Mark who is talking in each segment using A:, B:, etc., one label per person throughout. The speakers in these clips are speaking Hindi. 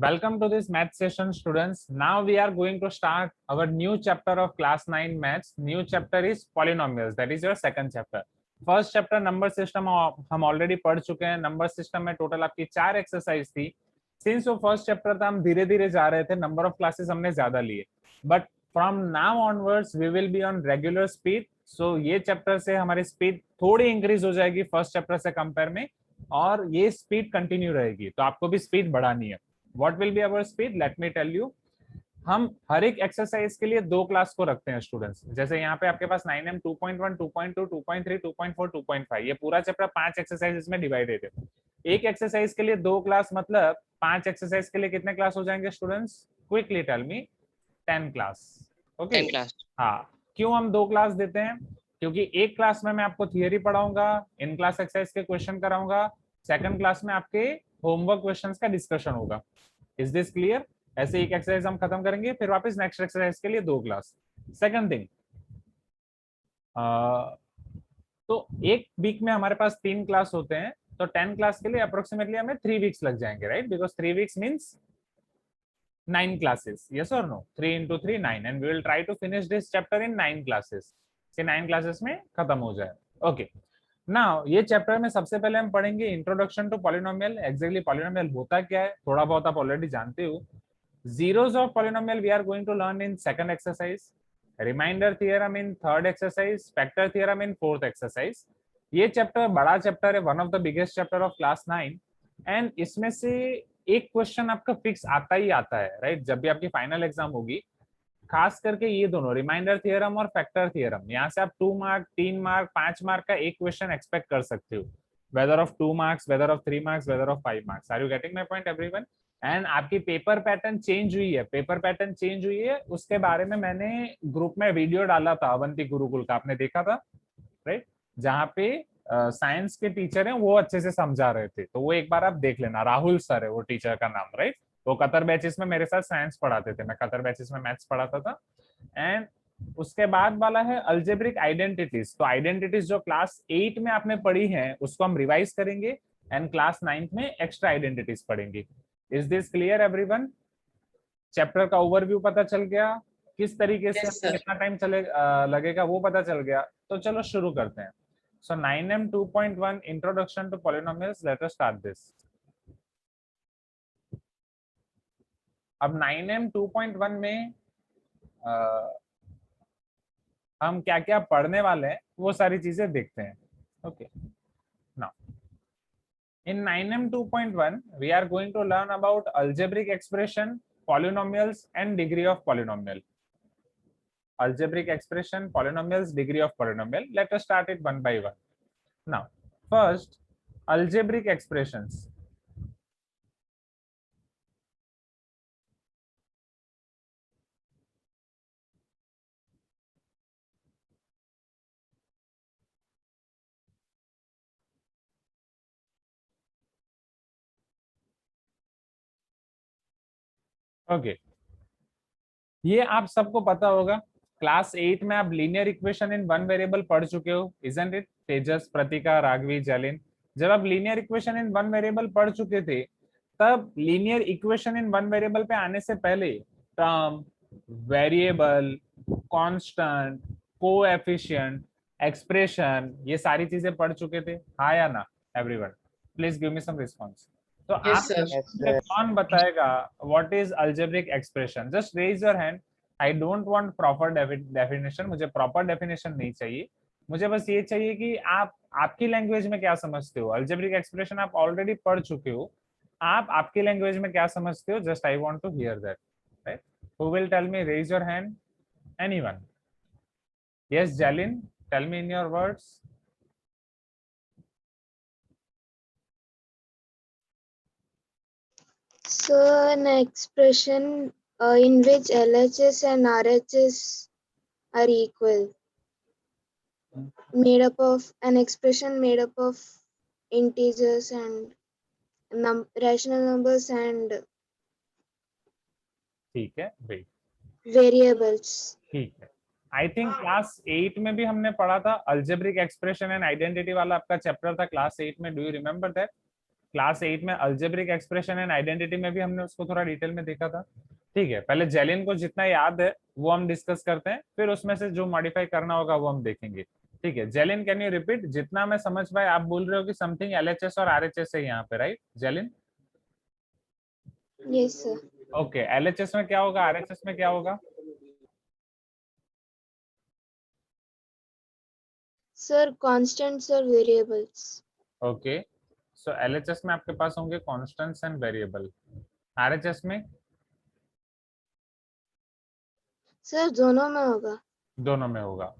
A: Welcome to this math session, students. Now we are going to start our new chapter of class 9 maths. New chapter is polynomials. That is your second chapter. First chapter number system हम already पढ़ चुके हैं. Number system में total आपकी 4 exercise थी. Since वो first chapter था, हम धीरे धीरे जा रहे थे. Number of classes हमने ज्यादा लिए. But from now onwards we will be on regular speed. So ये chapter से हमारी speed थोड़ी increase हो जाएगी first chapter से compare में, और ये speed continue रहेगी. तो आपको भी speed बढ़ानी है. What will be our speed? Let me tell you. हम हर एक एक्सरसाइज के लिए 2 क्लास को रखते हैं स्टूडेंट्स. जैसे यहाँ पे आपके पास 9M 2.1, 2.2, 2.3, 2.4, 2.5, ये पूरा चैप्टर 5 एक्सरसाइजेस में डिवाइडेड है. एक एक्सरसाइज के लिए 2 क्लास, मतलब 5 एक्सरसाइज के लिए कितने क्लास हो जाएंगे students? Quickly tell me. 10 class. Okay. हाँ, क्यों हम 2 क्लास देते हैं? क्योंकि एक क्लास में मैं आपको थियरी पढ़ाऊंगा, इन क्लास एक्सरसाइज के क्वेश्चन कराऊंगा, सेकंड क्लास में आपके होमवर्क क्वेश्चंस का डिस्कशन होगा. Is this clear? ऐसे एक एक्सरसाइज हम खत्म करेंगे, फिर वापस नेक्स्ट एक्सरसाइज के लिए 2 क्लास. सेकंड थिंग, तो एक वीक में हमारे पास 3 क्लास होते हैं, तो 10 क्लास के लिए अप्रोक्सीमेटली हमें 3 वीक्स लग जाएंगे, right? Because 3 weeks means 9 classes. Yes or no? 3 into 3 9, and we will try to finish this chapter in 9 classes. कि 9 classes में खत्म हो जाए. Okay. Now ये चैप्टर में सबसे पहले हम पढ़ेंगे introduction to polynomial. Exactly polynomial होता क्या है थोड़ा बहुत आप ऑलरेडी जानते हो. Zeros of polynomial we are going to learn in second exercise, remainder theorem in third exercise, factor theorem in fourth exercise. ये चैप्टर बड़ा चैप्टर है, one of the biggest chapter of class 9, and इसमें से एक क्वेश्चन आपका फिक्स आता ही आता है, राइट? जब भी आपकी फाइनल एग्जाम होगी, खास करके ये दोनों रिमाइंडर थियरम और फैक्टर थियरम, यहाँ से आप 2 मार्क, 3 मार्क, 5 मार्क का एक क्वेश्चन एक्सपेक्ट कर सकते हो. Whether of 2 marks, whether of 3 marks, whether of 5 marks. Are you getting my point everyone? And आपकी पेपर पैटर्न चेंज हुई है. पेपर पैटर्न चेंज हुई है, उसके बारे में मैंने ग्रुप में वीडियो डाला था अवंती गुरुकुल का, आपने देखा था, राइट? जहाँ पे साइंस के टीचर हैं, वो अच्छे से समझा रहे थे, तो वो एक बार आप देख लेना. राहुल सर है वो टीचर का नाम, राइट? वो कतर बैचेस में मेरे साथ साइंस पढ़ाते थे, मैं कतर बैचेस में मैथ्स पढ़ाता था. एंड उसके बाद वाला है अल्जेब्रिक आइडेंटिटीज. तो आइडेंटिटीज जो क्लास 8 में आपने पढ़ी है, उसको हम रिवाइज करेंगे, एंड क्लास 9 में एक्स्ट्रा आइडेंटिटीज पढ़ेंगे. Is this clear everyone? Chapter का ओवरव्यू पता चल गया, किस तरीके से कितना टाइम चले लगेगा वो पता चल गया. तो चलो शुरू करते हैं. So 9M 2.1 Introduction to Polynomials. Let us start this. अब 9M 2.1 में हम क्या क्या पढ़ने वाले हैं वो सारी चीजें देखते हैं. Okay. Now in 9M 2.1 we are going to learn about algebraic expression, polynomials and degree of polynomial. Algebraic expression, polynomials, degree of polynomial. Let us start it one by one. Now, first, algebraic expressions. Okay. ये आप सबको पता होगा, क्लास 8 में आप linear equation in one variable पढ़ चुके हो, इजंट इट? तेजस, प्रतिका, राघवी, जलिन, जब आप linear equation in one variable पढ़ चुके थे, तब लीनियर इक्वेशन इन वन वेरिएबल पे आने से पहले term, variable, constant, coefficient, expression, ये सारी चीजें पढ़ चुके थे, हाँ या ना? Everyone please give me some response. तो आप कौन बताएगा what is algebraic expression? Just raise your hand. I don't want proper definition, मुझे प्रॉपर डेफिनेशन नहीं चाहिए. मुझे बस ये चाहिए कि आप आपकी लैंग्वेज में क्या समझते हो. अल्जेब्रिक एक्सप्रेशन आप ऑलरेडी पढ़ चुके हो, आप आपकी लैंग्वेज में क्या समझते हो? Just I want to hear that, right? Who will tell me? Raise your hand. Anyone? Yes Jalin, tell me in your words.
B: So an expression in which LHS and RHS are equal, made up of an expression made up of integers and rational numbers and
A: ठीक है, वेट.
B: variables.
A: ठीक है. आई थिंक क्लास 8 में भी हमने पढ़ा था अल्जेब्रिक एक्सप्रेशन एंड आइडेंटिटी वाला आपका चैप्टर था क्लास 8 में. Do you remember that? Class 8 में अल्जेब्रिक एक्सप्रेशन एंड आइडेंटिटी में भी हमने उसको थोड़ा डिटेल में देखा था। ठीक है, पहले जेलिन को जितना याद है वो हम डिस्कस करते हैं, फिर उसमें से जो मॉडिफाई करना होगा वो हम देखेंगे। ठीक है, जेलिन कैन यू रिपीट? जितना मैं समझ पाए आप बोल रहे हो कि समथिंग एलएचएस और आरएचएस है यहाँ पे, right Jelin?
B: Yes, sir.
A: Okay, LHS में क्या होगा, आरएचएस में क्या होगा?
B: Sir, constants or variables.
A: Okay, so LHS में आपके पास होंगे कॉन्स्टेंट्स एंड वेरिएबल, आरएचएस में?
B: Sir, दोनों में होगा,
A: दोनों में होगा,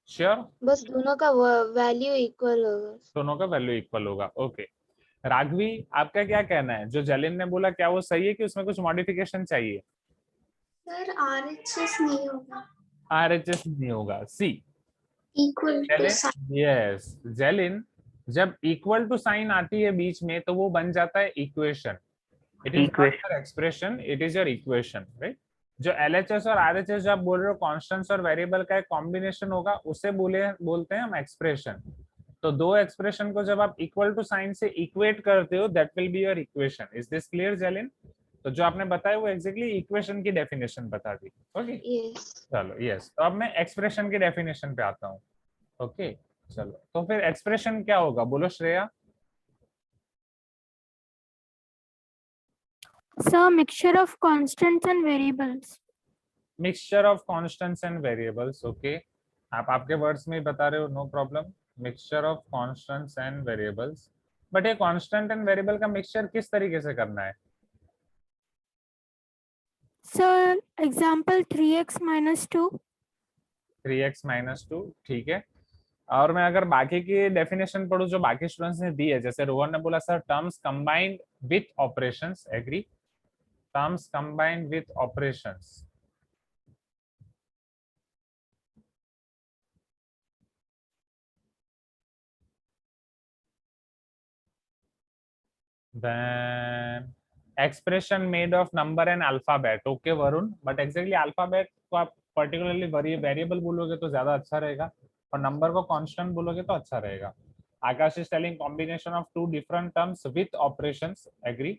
A: श्योर?
B: बस दोनों का वैल्यू इक्वल होगा।
A: दोनों का वैल्यू इक्वल होगा। ओके, राघवी आपका क्या कहना है, जो जलिन ने बोला क्या वो सही है कि उसमें कुछ मॉडिफिकेशन चाहिए?
C: सर आरएचएस नहीं होगा,
A: आरएचएस नहीं होगा, सी
C: इक्वल टू साइन।
A: यस जेलिन, जब इक्वल टू साइन आती है बीच में तो वो बन जाता है equation. It is not your expression, it is your equation, right? जो एलएचएस और आरएचएस जो आप बोल रहे हो कॉन्स्टेंट्स और वेरिएबल का एक कॉम्बिनेशन होगा, उसे बोलते हैं हम एक्सप्रेशन। तो दो एक्सप्रेशन को जब आप इक्वल टू साइन से इक्वेट करते हो, that will be your equation. Is this clear Jelin? तो जो आपने बताया वो एग्जैक्टली इक्वेशन की डेफिनेशन बता दी। Okay
B: Yes.
A: चलो, यस, तो अब मैं एक्सप्रेशन की डेफिनेशन पे आता हूँ। ओके चलो, तो फिर एक्सप्रेशन क्या होगा, बोलो Shreya?
D: Sir, mixture of constants and variables.
A: Mixture of constants and variables. Okay, आप आपके वर्ड्स में ही बता रहे हो, no problem. Mixture of constants and variables, but ये कॉन्स्टेंट एंड वेरिएबल का मिक्सचर किस तरीके से करना है?
D: Sir, example 3x minus 2.
A: 3x minus 2, ठीक है। और मैं अगर बाकी की डेफिनेशन पढ़ूं जो बाकी स्टूडेंट्स ने दी है, जैसे रोहन ने बोला sir terms combined with operations, agree? Terms combined with operations, then expression made of number and alphabet। Okay Varun, but exactly alphabet को आप पर्टिकुलरली वेरिएबल बोलोगे तो ज्यादा अच्छा रहेगा, और नंबर को कांस्टेंट बोलोगे तो अच्छा रहेगा। Akash is telling combination of two different terms with operations, agree?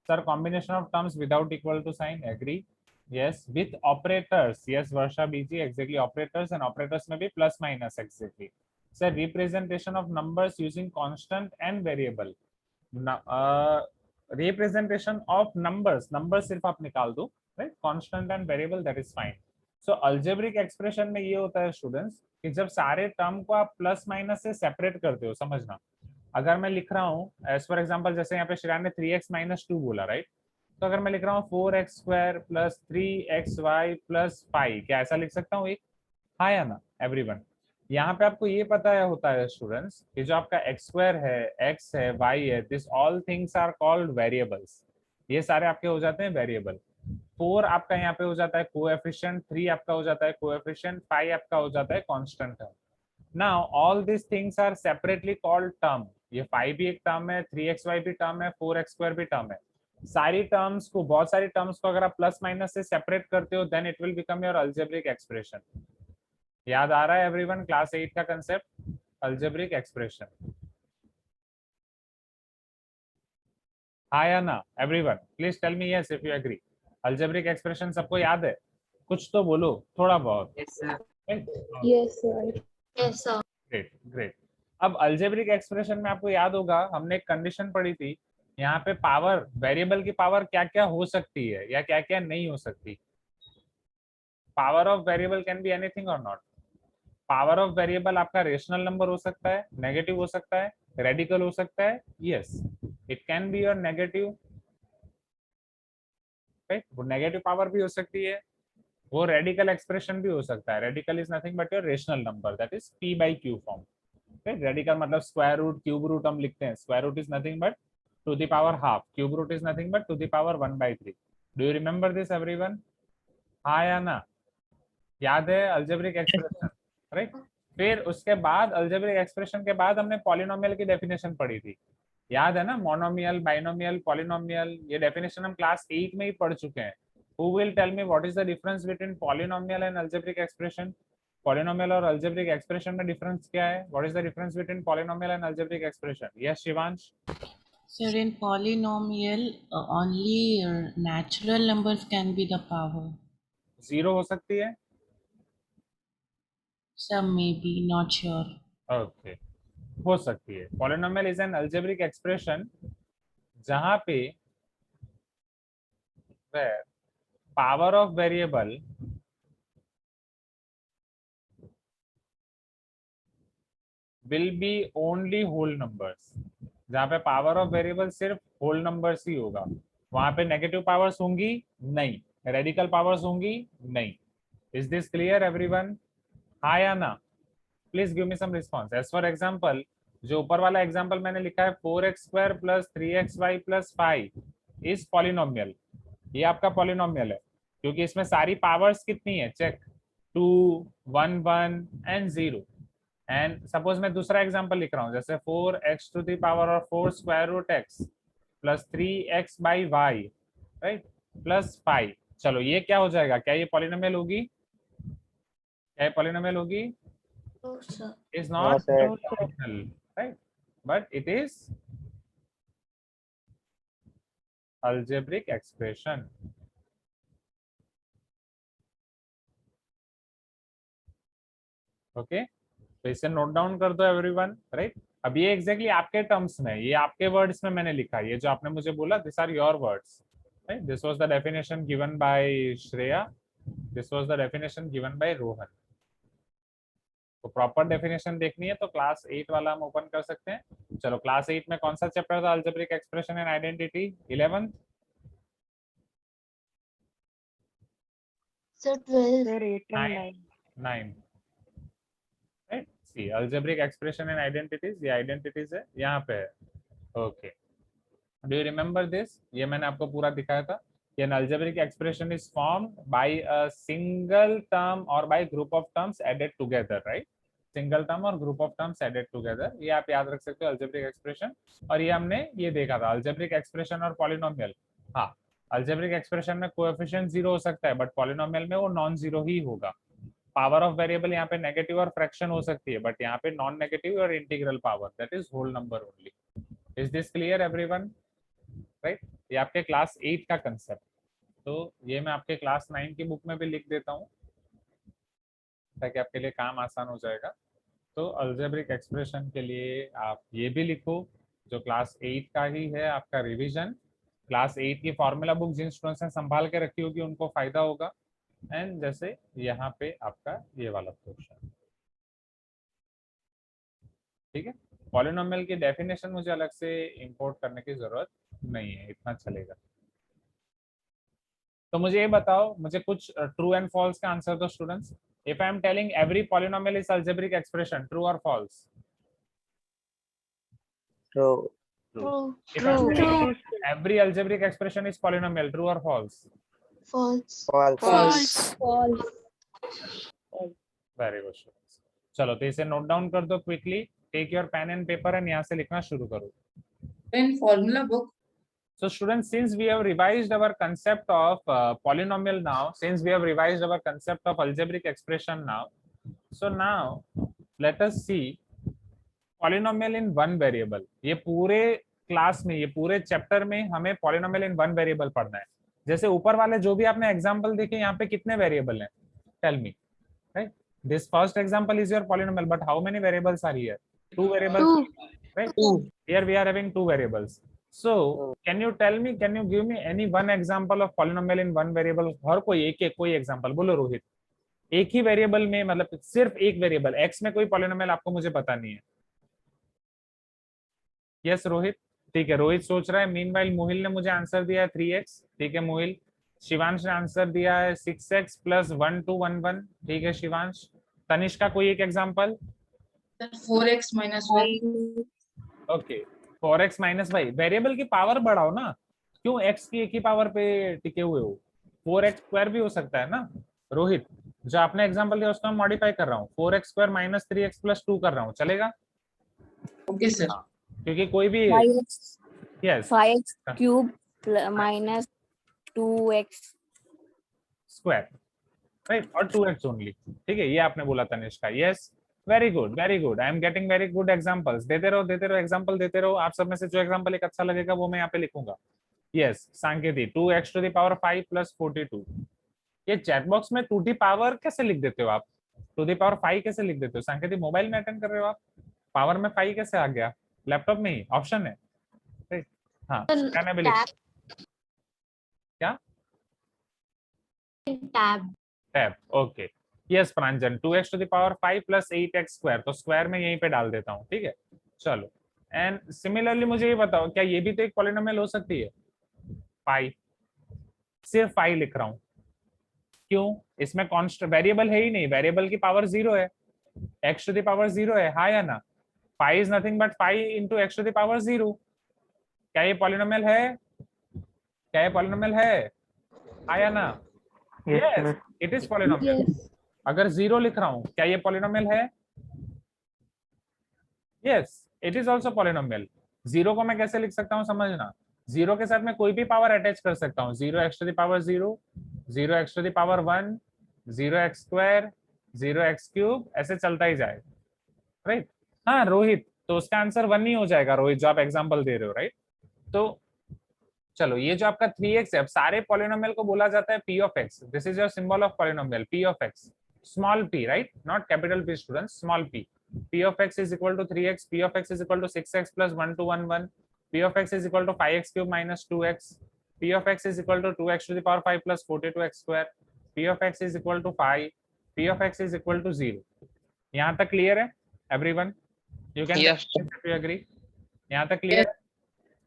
A: Sir combination of terms without equal to sign, agree? Yes, with operators, yes Varsha बीजी, एग्जैक्टली ऑपरेटर्स, एंड ऑपरेटर्स में भी plus minus, exactly. Sir representation of numbers using constant and variable, representation of numbers, number सिर्फ आप निकाल दो, right? Constant and variable, that is fine. So algebraic expression में ये होता है स्टूडेंट्स कि जब सारे टर्म को आप प्लस माइनस से सेपरेट करते हो, समझना, अगर मैं लिख रहा हूँ एज फॉर एग्जांपल, जैसे यहाँ पे श्रेया ने 3x माइनस 2 बोला, राइट? तो अगर मैं लिख रहा हूँ 4x square plus 3xy plus 5, क्या ऐसा लिख सकता हूँ एक? हाँ या ना एवरीवन? यहाँ पे आपको ये पता है होता है स्टूडेंट्स कि जो आपका एक्स स्क्वायर है, एक्स है, वाई है, this all things are called variables. ये सारे आपके हो जाते हैं वेरिएबल। 4 आपका यहाँ पे हो जाता है कोएफिशिएंट, 3 आपका हो जाता है कोएफिशिएंट, 5 आपका हो जाता है constant term. Now all this things are separately called term. ये 5 भी एक टर्म है, 3xy भी टर्म है, 4x स्क्वायर भी टर्म है। सारी टर्म्स को, बहुत सारी टर्म्स को अगर आप प्लस माइनस से सेपरेट करते हो, then it will become your algebraic expression. याद आ रहा है एवरीवन क्लास 8 का कंसेप्ट, अल्जेब्रिक एक्सप्रेशन? हाँ या ना everyone? Please tell me yes if you agree. Algebraic expression सबको याद है? कुछ तो बोलो, थोड़ा बहुत।
C: Yes sir.
B: Yes, sir.
C: Yes sir.
A: Great great. अब अल्जेब्रिक एक्सप्रेशन में आपको याद होगा हमने एक कंडीशन पढ़ी थी, यहाँ पे पावर, वेरिएबल की पावर क्या क्या हो सकती है या क्या क्या नहीं हो सकती। Power of variable can be anything और नॉट? पावर ऑफ वेरिएबल आपका रेशनल नंबर हो सकता है, नेगेटिव हो सकता है, रेडिकल हो सकता है, yes it can be your negative, right? वो नेगेटिव पावर भी हो सकती है, वो रेडिकल एक्सप्रेशन भी हो सकता है। Radical is nothing but your rational number, that is p by q form, right? Radical मतलब स्क्वायर रूट, क्यूब रूट हम लिखते हैं, square root is nothing but to the power half, cube root is nothing but to the power 1/3। Do you remember this everyone? हाँ या ना? याद है अल्जेब्रिक एक्सप्रेशन, राइट? फिर उसके बाद अल्जेब्रिक एक्सप्रेशन के बाद हमने पॉलिनोमियल की डेफिनेशन पढ़ी थी, याद है ना? मोनोमियल, बाइनोमियल, पॉलिनोमियल, ये डेफिनेशन हम क्लास 8 में ही पढ़ चुके हैं। Who will tell me what is the difference between polynomial and algebraic expression? Polynomial और अल्जेब्रिक एक्सप्रेशन में डिफरेंस क्या है? What is the difference between polynomial and algebraic expression? Yes, Shivansh?
E: Sir, in polynomial, only natural numbers can be the power.
A: 0 हो सकती है?
E: Some may be, not sure.
A: Okay, हो सकती है. Polynomial is an algebraic expression जहां पे where power of variable will be only whole numbers. जहां पे पावर ऑफ वेरिएबल सिर्फ होल नंबर्स ही होगा. वहां पे नेगेटिव पावर्स होंगी नहीं, रेडिकल पावर्स होंगी नहीं. Is this clear everyone? हाँ या ना? Please give me some response. As for example, जो ऊपर वाला एग्जांपल मैंने लिखा है 4x² + 3xy + 5 इज पॉलिनोमियल. ये आपका पॉलिनोमियल है क्योंकि इसमें सारी पावर्स कितनी है? Check, 2, 1, 1 and 0. एंड सपोज मैं दूसरा एग्जांपल लिख रहा हूँ, जैसे 4x⁴ + 3x/y, राइट, +5. चलो ये क्या हो जाएगा? क्या ये पॉलिनोमियल होगी? क्या ये पॉलिनोमियल होगी?
C: No, sir.
A: Is not
F: sir.
A: polynomial, right? But it is algebraic expression. Okay, तो इसे नोट डाउन कर दो एवरीवन, राइट. अब ये एग्जैक्टली आपके टर्म्स में, ये आपके वर्ड्स में मैंने लिखा है. ये जो आपने मुझे बोला, this are your words, right. This was the definition given by Shreya, this was the definition given by Rohan. तो प्रॉपर डेफिनेशन देखनी है तो क्लास 8 वाला हम ओपन कर सकते हैं. चलो, क्लास 8 में कौन सा चैप्टर था? Algebraic expression and identity. 11th?
C: Sir, 12.
F: Sir, 8 and 9.
A: 9. Right. See, algebraic expression and identities, ये आइडेंटिटीज है, यहाँ पे है. Okay, do you remember this? ये मैंने आपको पूरा दिखाया था. An algebraic expression is formed by a single term or by group of terms added together, right? Single term और group of terms added together. ये आप याद रख सकते हो algebraic expression. और ये हमने ये देखा था algebraic expression और polynomial. हाँ, algebraic expression में coefficient 0 हो सकता है, but polynomial में वो नॉन जीरो ही होगा. पावर ऑफ वेरिएबल यहाँ पे नेगेटिव और फ्रैक्शन हो सकती है, बट यहाँ पे नॉन नेगेटिव और integral power, that is whole number only. Is this clear everyone? Right. ये आपके क्लास 8 का कंसेप्ट. तो ये मैं आपके क्लास 9 की बुक में भी लिख देता हूँ ताकि आपके लिए काम आसान हो जाएगा. तो अल्जेब्रिक एक्सप्रेशन के लिए आप ये भी लिखो, जो क्लास 8 का ही है आपका रिवीजन. क्लास 8 की फॉर्मूला बुक जिन स्टूडेंट्स ने संभाल के रखी होगी उनको फायदा होगा. एंड जैसे यहाँ पे आपका ये वाला पोर्शन, ठीक है. पॉलिनोमियल की डेफिनेशन मुझे अलग से इंपोर्ट करने की जरूरत नहीं है, इतना चलेगा. तो मुझे ये बताओ, मुझे कुछ ट्रू एंड फॉल्स का आंसर दो students. If I am telling every polynomial is algebraic expression, true और false?
F: True.
C: True.
A: If I am telling every algebraic expression is polynomial, true or false?
C: False.
F: False.
D: False.
A: Very good students. चलो, तो इसे नोट डाउन कर दो quickly. Take your pen and paper and यहाँ से लिखना शुरू करो.
G: In formula book,
A: So students, since we have revised our concept of polynomial now, since we have revised our concept of algebraic expression now, so now let us see polynomial in one variable. ये पूरे क्लास में, ये पूरे चैप्टर में हमें polynomial in one variable पढ़ना है. जैसे ऊपर वाले जो भी आपने एग्जांपल देखे, यहाँ पे कितने वेरिएबल हैं? Tell me. Right, this first example is your polynomial, but how many variables are here? 2 variables, right? Here we are having 2 variables. So can you tell me, can you give me any one example of polynomial in one variable? हर कोई एक एक कोई एग्जांपल बोलो. रोहित, एक ही वेरिएबल में, मतलब सिर्फ एक वेरिएबल x में कोई पॉलिनोमियल आपको मुझे पता नहीं है. यस रोहित, ठीक है. रोहित सोच रहा है. मीनवाइल मोहिल ने मुझे आंसर दिया है 3x. ठीक है मोहिल. शिवांश ने आंसर दिया है 6x + 1 2 1 1. ठीक है शिवांश. तनिष्का कोई एक example?
G: 4x - 1.
A: Okay, 4x - y. Variable की पावर बढ़ाओ ना, क्यों x की एक ही पावर पे टिके हुए हो? 4x² भी हो सकता है ना. रोहित, जो आपने एग्जांपल दिया उसको मैं मॉडिफाई कर रहा हूँ. 4x² - 3x + 2 कर रहा हूँ, चलेगा?
G: Okay, sir.
A: क्योंकि कोई भी
H: 5x 5x³ minus 2x
A: square, right, और 2x ओनली. ठीक है, ये आपने बोला Tanishka. Yes, very good, very good, I am getting very good examples. देते रहो एग्जांपल देते रहो। आप सब में से जो एग्जांपल एक अच्छा लगेगा वो मैं यहाँ पे लिखूंगा। Yes, Sanketi 2x to the power 5 plus 42। ये चैट बॉक्स में 2 दी पावर कैसे लिख देते हो आप? 2 दी पावर 5 कैसे लिख देते हो? सांकेती मोबाइल में अटेंड कर रहे हो आप? पावर में 5 कैसे आ गया? लैपटॉप में ही ऑप्शन है, ठीक? हाँ, क्या भी लिख, क्या
C: tab
A: tab, okay. Yes Pranjan, 2x to the power 5 plus 8x square, तो स्क्वायर में यहीं पे डाल देता हूँ, ठीक है। चलो, एंड सिमिलरली मुझे ये बताओ, क्या ये भी तो एक पॉलिनोमियल हो सकती है? पाई, सिर्फ पाई लिख रहा हूँ, क्यों? इसमें कॉन्स्टेंट वेरिएबल है ही नहीं, वेरिएबल की पावर 0 है, x टू द पावर 0 है, हाँ या ना? Pi is nothing but pi into x to the power 0। क्या ये पॉलिनोमियल है? क्या ये पॉलिनोमियल है, हाँ या ना? Yes, it is polynomial. अगर 0 लिख रहा हूं, क्या ये पॉलिनोमियल है? Yes, it is also polynomial. 0 को मैं कैसे लिख सकता हूं, समझना। 0 के साथ मैं कोई भी पावर अटैच कर सकता हूँ, 0x to the power 0, 0x to the power 1, 0x square, 0x cube, ऐसे चलता ही जाएगा, राइट? हाँ रोहित, तो उसका आंसर 1 ही हो जाएगा रोहित, जो आप एग्जांपल दे रहे हो, राइट? तो चलो, ये जो आपका 3x है, अब सारे पॉलिनोमियल को बोला जाता है p of x। This is your symbol of polynomial, p of x, small p, right? Not capital P students, small p। p of x is equal to 3x, p of x is equal to 6x plus 1 to 1 1, p of x is equal to 5x cube minus 2x, p of x is equal to 2x to the power 5 plus 42x square, p of x is equal to 5, p of x is equal to 0। यहाँ तक क्लियर है everyone? You can
F: Yes,
A: if you agree। यहाँ तक क्लियर है?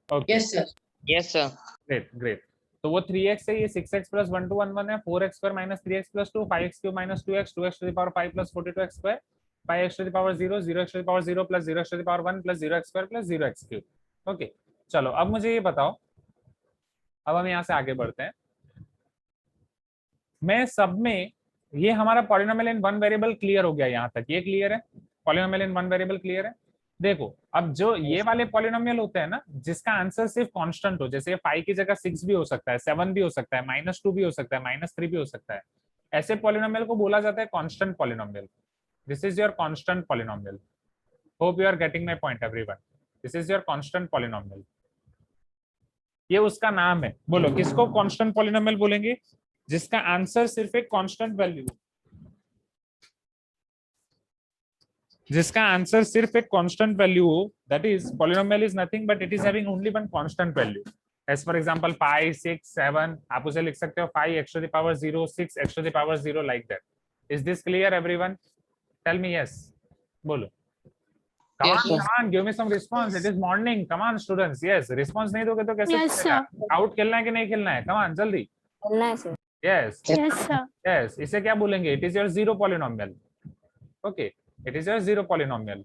A: Okay,
G: Yes, sir.
F: yes, sir.
A: Great great. तो वो 3x है, ये 6x plus 1 to 1 1 है, 4x square minus 3x plus 2, 5x cube minus 2x, 2x to the power 5 plus 42x square, 5x to the power 0, 0x to the power 0 plus 0x to the power 1 plus 0x square plus 0x cube। Okay, चलो अब मुझे ये बताओ, अब हम यहाँ से आगे बढ़ते हैं। मैं सब में ये हमारा polynomial in one variable clear हो गया, यहाँ तक ये क्लियर है? Polynomial in one variable clear है? देखो, अब जो ये वाले पॉलिनोमियल होते हैं ना, जिसका आंसर सिर्फ कांस्टेंट हो, जैसे 5 की जगह 6 भी हो सकता है, 7 भी हो सकता है, -2 भी हो सकता है, -3 भी हो सकता है, ऐसे पॉलिनोमियल को बोला जाता है constant polynomial. This is your constant polynomial. Hope you are getting my point everyone. This is your constant polynomial, ये उसका नाम है। बोलो, किसको कांस्टेंट पॉलिनोमियल बोलेंगे? जिसका आंसर सिर्फ एक कांस्टेंट वैल्यू, जिसका आंसर सिर्फ एक कांस्टेंट वैल्यू हो, that is polynomial is nothing but it is having only one constant value. As for example 5 6 7, आप उसे लिख सकते हो 5x to the power 0, 6x to the power 0 like that। Is this clear everyone? Tell me yes। बोलो, come
F: Yes,
A: on,
F: sir.
A: come on, give me some response। It is morning, come on students, yes। response नहीं दोगे तो कैसे
D: Yes,
A: चलेगा? आउट खेलना है कि नहीं खेलना है? come on जल्दी।
H: खेलना है sir.
A: yes
D: Yes, sir.
A: yes, इसे क्या बोलेंगे? It is your zero polynomial. Okay, it is your zero polynomial.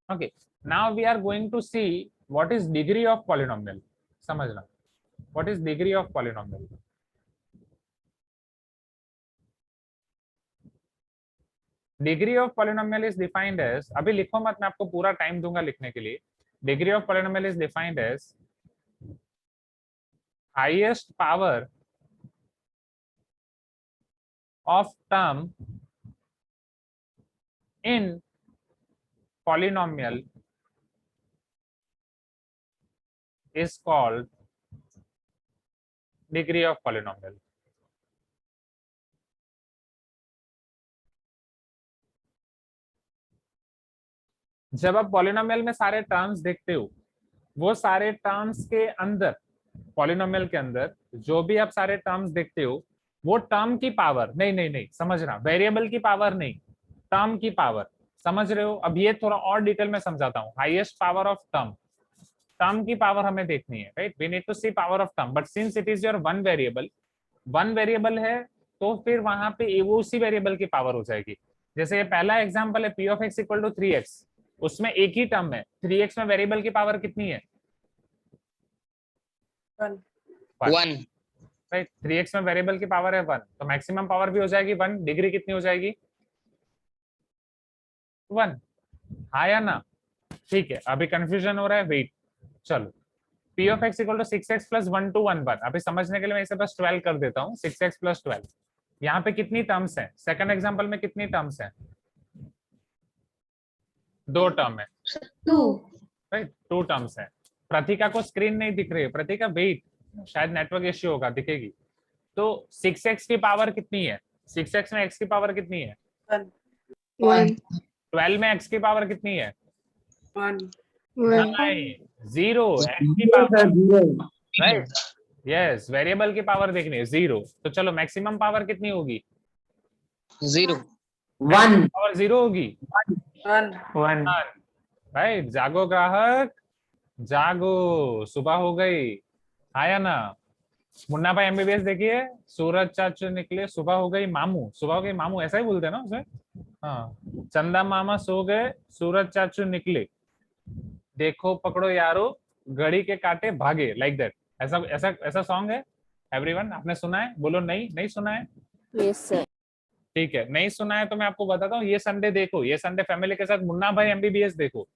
A: Okay, now we are going to see what is degree of polynomial. समझना, what is degree of polynomial. Degree of polynomial is defined as, अभी लिखो मत, मैं आपको पूरा टाइम दूंगा लिखने के लिए। Degree of polynomial is defined as highest power of term in polynomial is called degree of polynomial। जब आप पॉलिनोमियल में सारे टर्म्स देखते हो, वो सारे टर्म्स के अंदर, पॉलिनोमियल के अंदर जो भी आप सारे टर्म्स देखते हो, वो टर्म की पावर, नहीं नहीं नहीं, समझना, वेरिएबल की पावर नहीं, टर्म की पावर। समझ रहे हो? अब ये थोड़ा और डिटेल में समझाता हूँ। Highest power of term, term की पावर हमें देखनी है, right? We need to see power of term, but since it is your one variable है, तो फिर वहां पे वो उसी वेरिएबल की पावर हो जाएगी। जैसे ये पहला एग्जाम्पल है p of x equal to 3x, उसमें एक ही टर्म है, 3x में वेरिएबल की पावर कितनी है?
F: 1,
A: राइट, 3x में वेरिएबल की पावर है 1, तो मैक्सिमम पावर भी हो जाएगी 1। डिग्री कितनी हो जाएगी? 1, हाँ या ना? ठीक है, अभी कंफ्यूजन हो रहा है, वेट। चलो, p of x equal to 6x plus 1 to 1 1, अभी समझने के लिए मैं इसे बस 12 कर देता हूँ। 6x प्लस 12, यहाँ पे कितनी टर्म्स हैं? सेकंड एग्जांपल में कितनी टर्म्स हैं? दो टर्म है,
C: 2.
A: राइट, टू टर्म्स है। प्रतिका को स्क्रीन नहीं दिख रही है, प्रतिका वेट, शायद नेटवर्क इश्यू होगा, दिखेगी। तो 6x की पावर कितनी है? 6x में x की पावर कितनी है?
B: 1.
A: 12 में x की पावर कितनी है?
G: 1.
B: 1.
A: नहीं, 0 x की पावर, राइट, यस, वेरिएबल की पावर देखनी है 0। तो चलो मैक्सिमम पावर कितनी होगी?
F: 0.
I: 1.
A: पावर 0 होगी,
I: 1.
A: राइट। जागो ग्राहक, जागो, सुबह हो गई, आया ना। मुन्ना भाई एमबीबीएस देखिए, सूरज चाचू निकले, सुबह हो गई मामू, सुबह हो गई मामू, ऐसा ही बोलते हैं ना उसे। हाँ, चंदा मामा सो गए, सूरज चाचू निकले, देखो पकड़ो यारो, घड़ी के कांटे भागे, लाइक दैट। ऐसा ऐसा ऐसा सॉन्ग है एवरीवन, आपने सुना है? बोलो नहीं, नहीं सुना है?
H: Yes, sir.
A: ठीक है, नहीं सुना है तो मैं आपको बताता हूँ, ये संडे देखो, ये संडे फैमिली के साथ मुन्ना भाई एमबीबीएस देखो,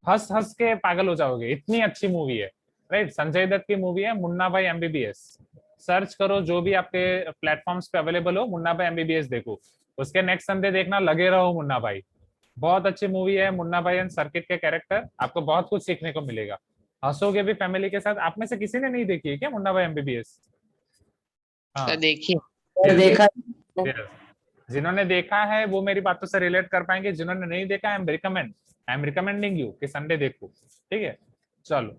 A: हंस हंस के पागल हो जाओगे, इतनी अच्छी मूवी है, राइट। संजय दत्त की मूवी है मुन्ना भाई एमबीबीएस, सर्च करो जो भी आपके प्लेटफॉर्म्स पे अवेलेबल हो, मुन्ना भाई एमबीबीएस देखो, उसके नेक्स्ट संडे देखना, लगे रहो मुन्ना भाई, बहुत अच्छी मूवी है। मुन्ना भाई एंड सर्किट के कैरेक्टर, आपको बहुत कुछ सीखने को मिलेगा, हंसोगे भी फैमिली के साथ। आप में से किसी ने नहीं देखी है क्या मुन्ना भाई एमबीबीएस? हाँ,
F: देखिए,
I: देखा।
A: yes. जिन्होंने देखा है वो मेरी बातों से रिलेट कर पाएंगे, जिन्होंने नहीं देखा, आई एम रिकमेंडिंग यू कि संडे देखो, ठीक है। चलो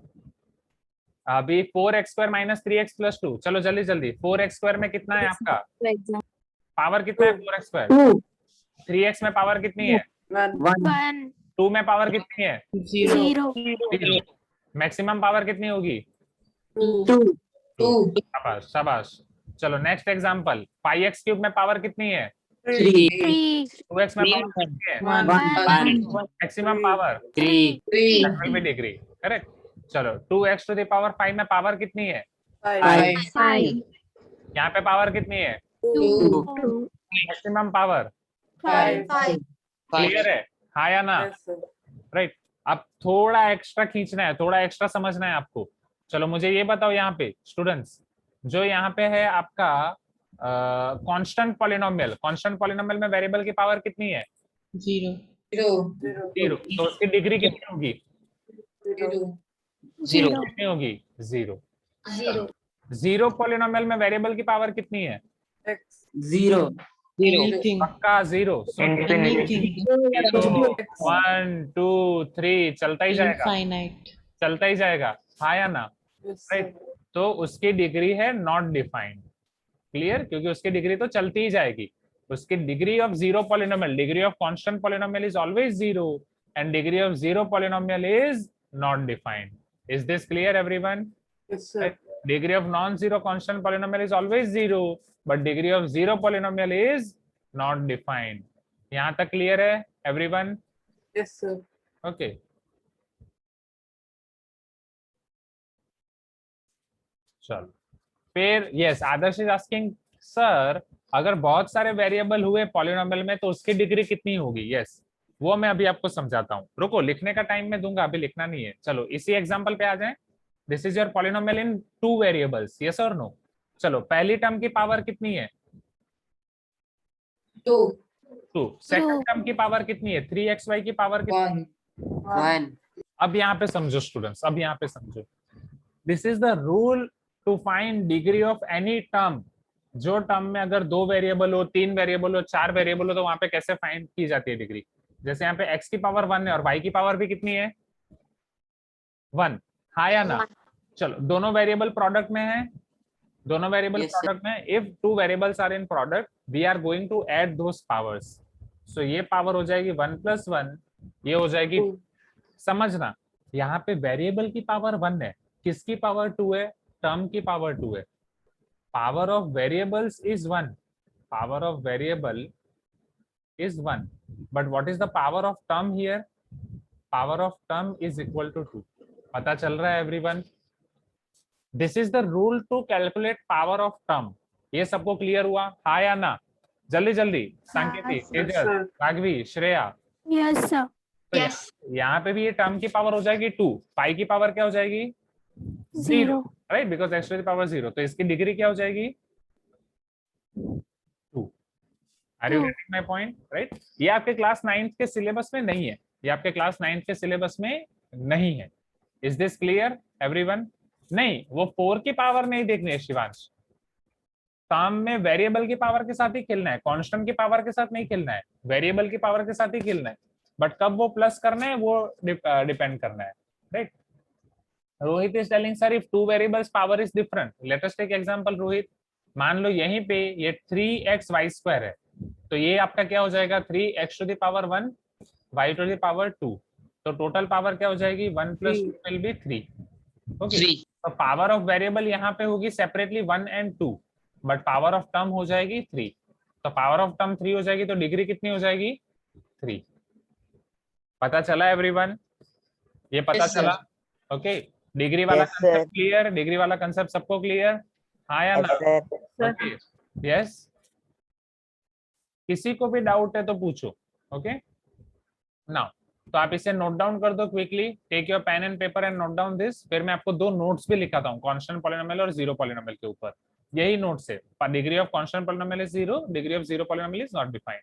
A: अभी 4x² माइनस 3x+2, चलो जल्दी जल्दी, 4x² में कितना है आपका
H: For example,
A: पावर, कितना है 4x²?
I: 2.
A: 3x में पावर कितनी है?
I: 1.
A: 2 में पावर कितनी है?
D: 0.
A: मैक्सिमम पावर कितनी होगी?
I: 2.
G: 2.
A: शाबाश शाबाश। चलो नेक्स्ट एग्जांपल, 5x³ में पावर कितनी है?
I: 3.
D: 3.
A: 2x में पावर कितनी है?
I: 1.
A: Maximum power
I: 3.
G: 3.
A: Degree, correct. चलो 2x⁵ में पावर कितनी है?
G: 5.
B: 5.
A: यहाँ पे पावर कितनी है?
G: 2.
D: 2.
A: Maximum power
G: 5.
F: 5.
A: क्लियर है, हाँ या ना? राइट। अब थोड़ा एक्स्ट्रा खींचना है, थोड़ा एक्स्ट्रा समझना है आपको। चलो मुझे ये बताओ यहाँ पे स्टूडेंट्स, जो यहाँ पे है आपका कांस्टेंट पॉलिनोमियल, कांस्टेंट पॉलिनोमियल में वेरिएबल की पावर कितनी है?
E: 0.
A: 0। तो उसकी डिग्री कितनी होगी?
F: 0.
A: कितनी होगी? 0।
B: 0.
A: 0 पॉलिनोमियल में वेरिएबल की पावर कितनी है?
I: 0.
E: Anything.
A: पक्का 0।
E: Anything.
A: 1 2 3 चलता ही जाएगा,
E: Infinite.
A: चलता ही जाएगा, हाँ या ना? राइट। तो उसकी डिग्री है नॉट डिफाइंड, क्लियर, क्योंकि उसकी डिग्री तो चलती ही जाएगी। उसकी degree of 0 polynomial, degree of constant polynomial is always 0 and degree of 0 polynomial is not defined. Is this clear everyone? Degree of non-zero constant polynomial is always 0, but degree of 0 polynomial is not defined. यहाँ तक क्लियर है everyone?
G: Yes, sir.
A: Okay. चलो फिर yes, Adarsh is asking sir, अगर बहुत सारे वेरिएबल हुए पॉलिनोमियल में तो उसकी डिग्री कितनी होगी? यस, वो मैं अभी आपको समझाता हूँ, रुको, लिखने का टाइम में दूंगा, अभी लिखना नहीं है। चलो इसी एग्जांपल पे आ जाएं। This is your polynomial in 2 variables, yes और नो? चलो पहली टर्म की पावर कितनी है?
G: 2.
A: 2। सेकंड टर्म की पावर कितनी है? 3xy की पावर कितनी है?
G: 1.
I: 1.
A: अब यहाँ पे समझो स्टूडेंट्स, अब यहाँ पे समझो, this is the rule to find degree of any term. जो टर्म में अगर 2 वेरिएबल हो, 3 वेरिएबल हो, 4 वेरिएबल हो, तो वहां पे कैसे फाइंड की जाती है डिग्री? जैसे यहाँ पे x की पावर 1 है और y की पावर भी कितनी है? 1, हाँ या ना? चलो दोनों वेरिएबल प्रोडक्ट में है, दोनों वेरिएबल
I: Yes, sir.
A: प्रोडक्ट में, if 2 variables are in product we are going to add those powers. So ये पावर हो जाएगी 1 + 1, ये हो जाएगी 2। समझना, यहाँ पे वेरिएबल की पावर 1 है, किसकी पावर 2 है? टर्म की पावर 2 है। Power of variables is 1, power of variable is 1, but what is the power of term here? Power of term is equal to 2. पता चल रहा है everyone? This is the rule to calculate power of term. ये सबको क्लियर हुआ, हाँ या ना? जल्दी जल्दी, सांकेतिक, तेजस, राघवी, श्रेया।
D: Yes, sir.
A: तो यहाँ पे भी ये टर्म की पावर हो जाएगी 2, पाई की पावर क्या हो जाएगी? 0, right, because x to the power 0। तो इसकी डिग्री क्या हो जाएगी? 2। Are you getting my point? Right? ये आपके क्लास 9th के सिलेबस में नहीं है, ये आपके क्लास 9 के सिलेबस में नहीं है। Is this clear everyone? नहीं, वो 4 की पावर नहीं देखनी है शिवांश, काम में वेरिएबल की पावर के साथ ही खेलना है, कांस्टेंट की पावर के साथ नहीं खेलना है, वेरिएबल की पावर के साथ ही खेलना है। बट कब वो प्लस करना है वो डिपेंड करना है, right? Rohit is telling sir if 2 variables power is different, let us take example Rohit. मान लो यहीं पे ये 3xy² है, तो ये आपका क्या हो जाएगा 3x to the power 1 y to the power 2, तो टोटल पावर क्या हो जाएगी 1 + 2 will be 3। ओके,
F: 3
A: तो पावर ऑफ वेरिएबल यहाँ पे होगी separately 1 and 2, but power of term हो जाएगी 3। तो पावर ऑफ टर्म 3 हो जाएगी, तो डिग्री कितनी हो जाएगी 3। पता चला एवरीवन? ये पता
F: Yes, sir.
A: चला? ओके, डिग्री वाला
J: Yes,
A: concept
J: sir.
A: Clear? Degree वाला कंसेप्ट सबको क्लियर? हाँ या ना? Okay, yes. किसी को भी डाउट है तो पूछो। ओके, नाउ तो आप इसे नोट डाउन कर दो quickly, take your pen and paper and note down this. फिर मैं आपको 2 नोट्स भी लिखाता हूँ, कांस्टेंट पॉलिनोमियल और जीरो पॉलिनोमियल के ऊपर। यही नोट्स है, degree of constant polynomial is 0, degree of zero polynomial is not defined.